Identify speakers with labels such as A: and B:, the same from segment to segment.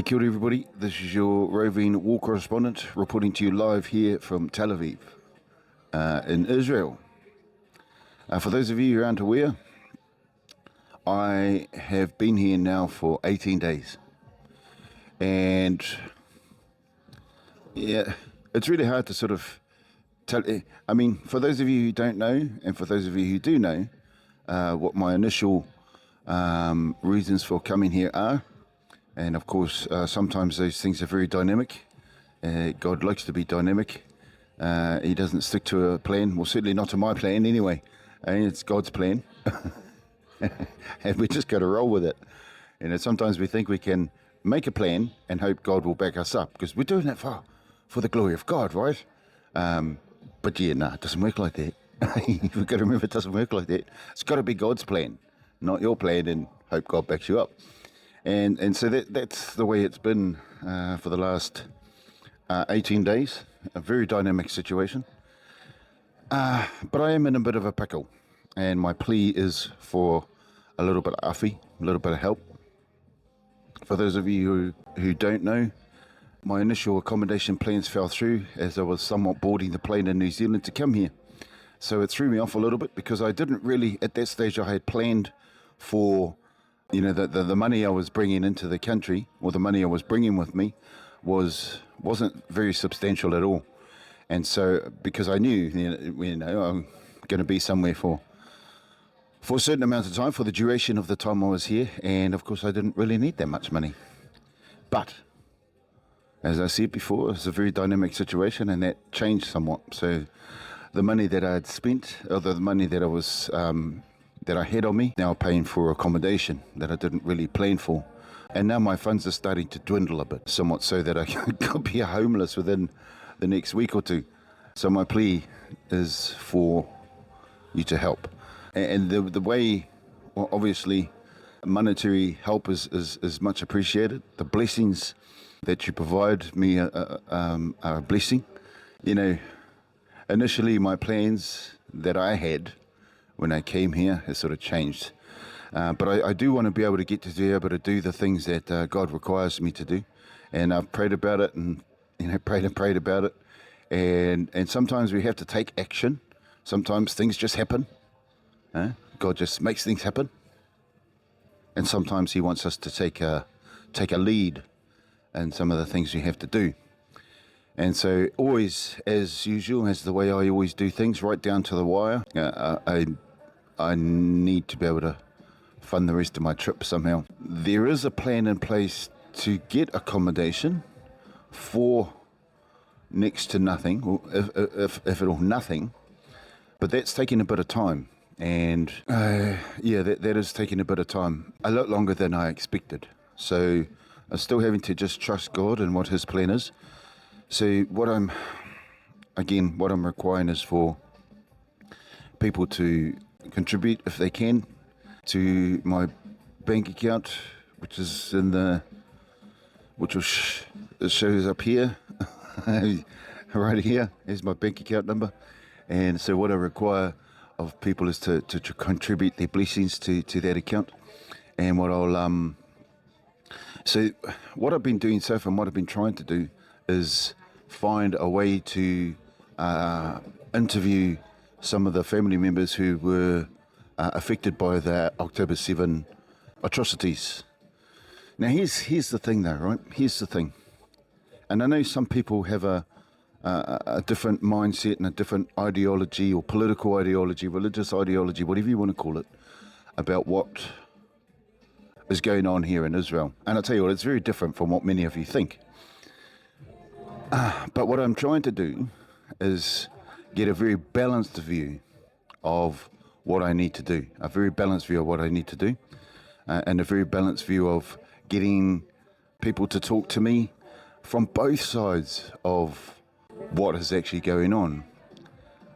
A: Kia ora everybody, this is your roving war correspondent reporting to you live here from Tel Aviv in Israel. For those of you who aren't aware, I have been here now for 18 days. And yeah, it's really hard to sort of tell. I mean, for those of you who don't know, and for those of you who do know, what my initial reasons for coming here are. And of course, sometimes those things are very dynamic. God likes to be dynamic. He doesn't stick to a plan. Well, certainly not to my plan anyway. It's God's plan. And we just got to roll with it. Sometimes we think we can make a plan and hope God will back us up, because we're doing it for the glory of God, right? But yeah, no, it doesn't work like that. We've got to remember, it doesn't work like that. It's got to be God's plan, not your plan, and hope God backs you up. And so that's the way it's been for the last 18 days. A very dynamic situation. But I am in a bit of a pickle. And my plea is for a little bit of awhi, a little bit of help. For those of you who don't know, my initial accommodation plans fell through as I was somewhat boarding the plane in New Zealand to come here. So it threw me off a little bit, because I didn't really, at that stage, I had planned for, the money I was bringing into the country, or the money I was bringing with me, wasn't very substantial at all. And so, because I knew, I'm going to be somewhere for a certain amount of time, for the duration of the time I was here, and of course I didn't really need that much money. But, as I said before, it's a very dynamic situation, and that changed somewhat. So, the money that I had spent, or the money that I was that I had on me, now paying for accommodation that I didn't really plan for. And now my funds are starting to dwindle a bit, somewhat so that I could be homeless within the next week or two. So my plea is for you to help. And the way, well, obviously, monetary help is much appreciated. The blessings that you provide me are a blessing. Initially my plans that I had when I came here has sort of changed. But I do want to be able to be able to do the things that God requires me to do. And I've prayed about it, and prayed about it. And sometimes we have to take action. Sometimes things just happen. God just makes things happen. And sometimes he wants us to take a lead in some of the things we have to do. And so always, as usual, as the way I always do things, right down to the wire, I need to be able to fund the rest of my trip somehow. There is a plan in place to get accommodation for next to nothing, or if at all nothing, but that's taking a bit of time. And that is taking a bit of time, a lot longer than I expected. So I'm still having to just trust God and what his plan is. So what I'm requiring is for people to contribute, if they can, to my bank account, which it shows up here, right here. Here's my bank account number. And so what I require of people is to contribute their blessings to that account. And what I've been doing so far, and what I've been trying to do, is find a way to interview some of the family members who were affected by the October 7 atrocities. Now here's the thing though, right? Here's the thing. And I know some people have a different mindset and a different ideology, or political ideology, religious ideology, whatever you want to call it, about what is going on here in Israel. And I'll tell you what, it's very different from what many of you think. But what I'm trying to do is get a very balanced view of what I need to do, a very balanced view of what I need to do, and a very balanced view of getting people to talk to me from both sides of what is actually going on.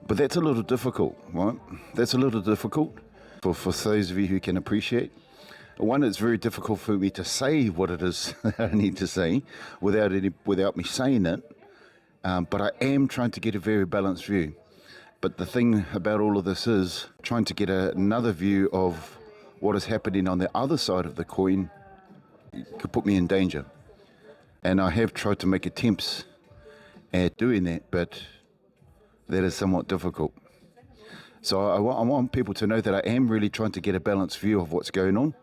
A: But that's a little difficult, right? That's a little difficult for those of you who can appreciate. One, it's very difficult for me to say what it is that I need to say without me saying it. But I am trying to get a very balanced view. But the thing about all of this is trying to get another view of what is happening on the other side of the coin could put me in danger. And I have tried to make attempts at doing that, but that is somewhat difficult. So I want people to know that I am really trying to get a balanced view of what's going on,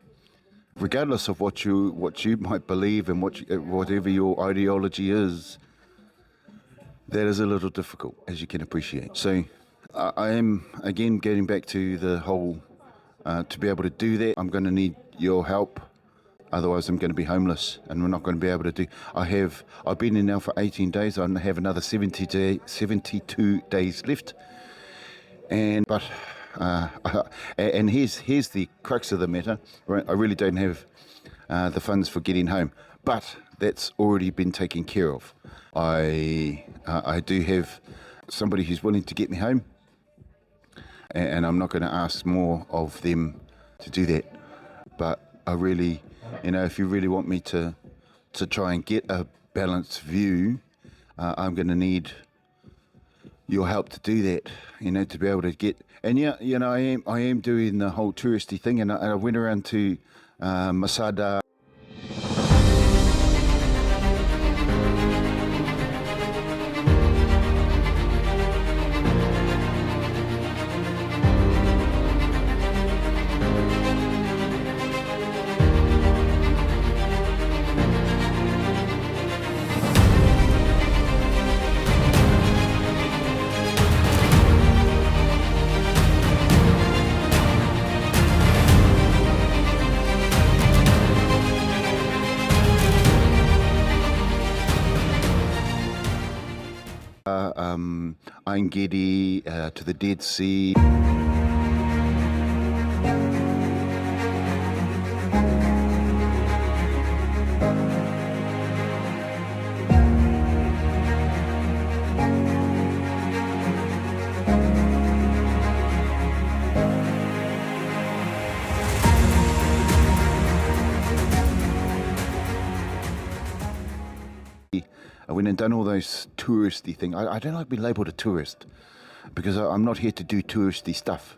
A: regardless of what you might believe and whatever your ideology is. That is a little difficult, as you can appreciate. So I am, again, getting back to the whole, to be able to do that, I'm going to need your help. Otherwise, I'm going to be homeless, and we're not going to be able to do. I've been in now for 18 days. I have another 72 days left. And here's the crux of the matter. Right? I really don't have the funds for getting home, but that's already been taken care of. I do have somebody who's willing to get me home, and I'm not going to ask more of them to do that. But I really, if you really want me to try and get a balanced view, I'm going to need your help to do that, to be able to get. And I am doing the whole touristy thing, and I went around to Masada. Engedi, to the Dead Sea. I went and done all those touristy things. I don't like being labelled a tourist because I'm not here to do touristy stuff.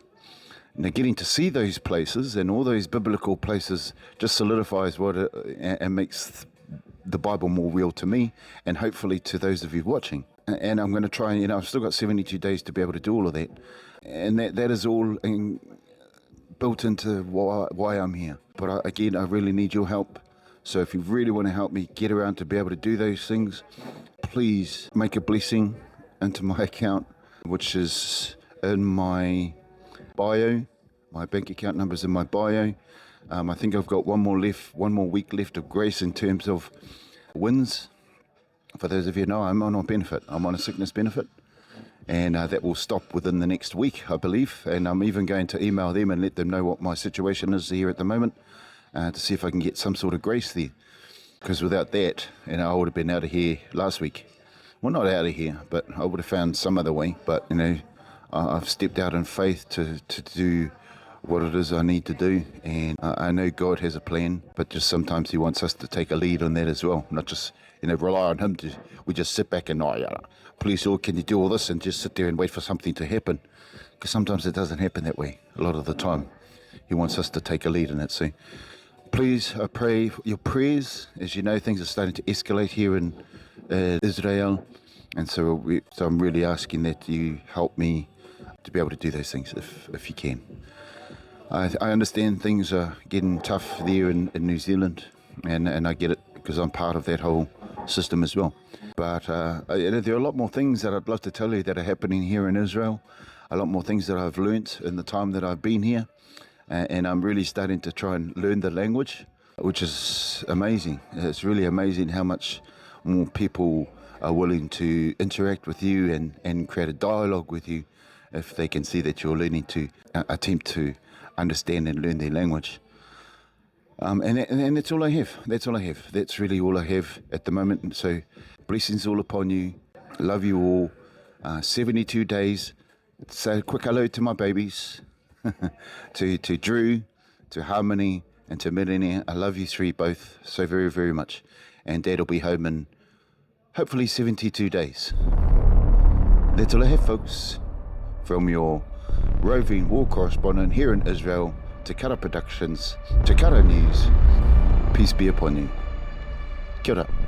A: Getting to see those places and all those biblical places just solidifies and makes the Bible more real to me, and hopefully to those of you watching. And I'm going to try and, I've still got 72 days to be able to do all of that. And that is all built into why I'm here. But again, I really need your help. So if you really want to help me get around to be able to do those things, please make a blessing into my account, which is in my bio. My bank account number's in my bio. I think I've got one more week left of grace in terms of wins. For those of you who know, I'm on a benefit. I'm on a sickness benefit. And that will stop within the next week, I believe. And I'm even going to email them and let them know what my situation is here at the moment. To see if I can get some sort of grace there. Because without that, I would have been out of here last week. Well, not out of here, but I would have found some other way. But, I've stepped out in faith to do what it is I need to do. And I know God has a plan, but just sometimes he wants us to take a lead on that as well. Not just, rely on him. We just sit back and, please, Lord, can you do all this? And just sit there and wait for something to happen. Because sometimes it doesn't happen that way. A lot of the time, he wants us to take a lead in it. So please, I pray for your prayers. As you know, things are starting to escalate here in Israel. And so I'm really asking that you help me to be able to do those things if you can. I understand things are getting tough there in New Zealand, and I get it because I'm part of that whole system as well. But there are a lot more things that I'd love to tell you that are happening here in Israel, a lot more things that I've learnt in the time that I've been here. And I'm really starting to try and learn the language, which is amazing. It's really amazing how much more people are willing to interact with you and create a dialogue with you if they can see that you're learning to attempt to understand and learn their language. And that's all I have. That's all I have. That's really all I have at the moment. And so blessings all upon you. Love you all. 72 days. Say a quick hello to my babies. to Drew, to Harmony, and to Millionaire. I love you three both so very, very much. And Dad will be home in hopefully 72 days. That's all I have, folks. From your roving war correspondent here in Israel, Takara Productions, Takara News. Peace be upon you. Kia ora.